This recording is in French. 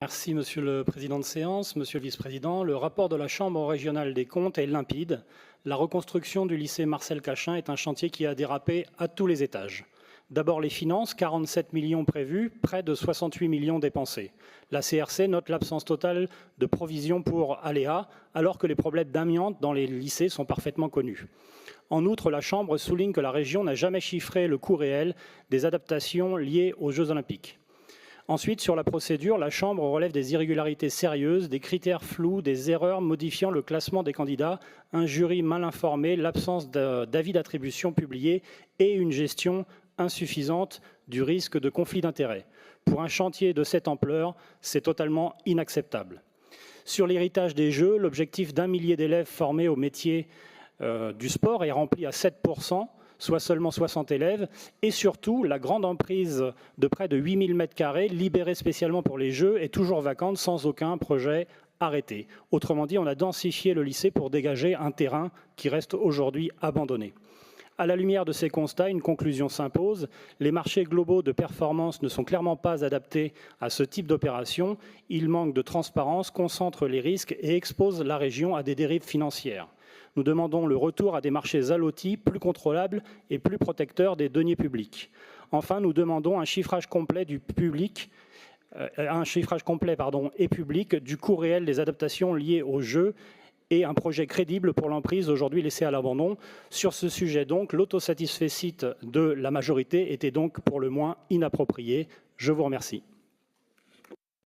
Merci Monsieur le Président de séance, Monsieur le Vice-président. Le rapport de la Chambre régionale des comptes est limpide. La reconstruction du lycée Marcel Cachin est un chantier qui a dérapé à tous les étages. D'abord les finances, 47 millions prévus, près de 68 millions dépensés. La CRC note l'absence totale de provisions pour aléas, alors que les problèmes d'amiante dans les lycées sont parfaitement connus. En outre, la Chambre souligne que la région n'a jamais chiffré le coût réel des adaptations liées aux Jeux Olympiques. Ensuite, sur la procédure, la Chambre relève des irrégularités sérieuses, des critères flous, des erreurs modifiant le classement des candidats, un jury mal informé, l'absence d'avis d'attribution publié et une gestion insuffisante du risque de conflit d'intérêts. Pour un chantier de cette ampleur, c'est totalement inacceptable. Sur l'héritage des Jeux, l'objectif d'1 millier d'élèves formés au métier du sport est rempli à 7%, soit seulement 60 élèves, et surtout la grande emprise de près de 8000 m² libérée spécialement pour les Jeux est toujours vacante sans aucun projet arrêté. Autrement dit, on a densifié le lycée pour dégager un terrain qui reste aujourd'hui abandonné. À la lumière de ces constats, une conclusion s'impose. Les marchés globaux de performance ne sont clairement pas adaptés à ce type d'opération. Ils manquent de transparence, concentrent les risques et exposent la région à des dérives financières. Nous demandons le retour à des marchés allotis plus contrôlables et plus protecteurs des deniers publics. Enfin, nous demandons un chiffrage complet et public du coût réel des adaptations liées aux Jeux et un projet crédible pour l'emprise aujourd'hui laissée à l'abandon. Sur ce sujet donc, l'autosatisfecit de la majorité était donc pour le moins inapproprié. Je vous remercie.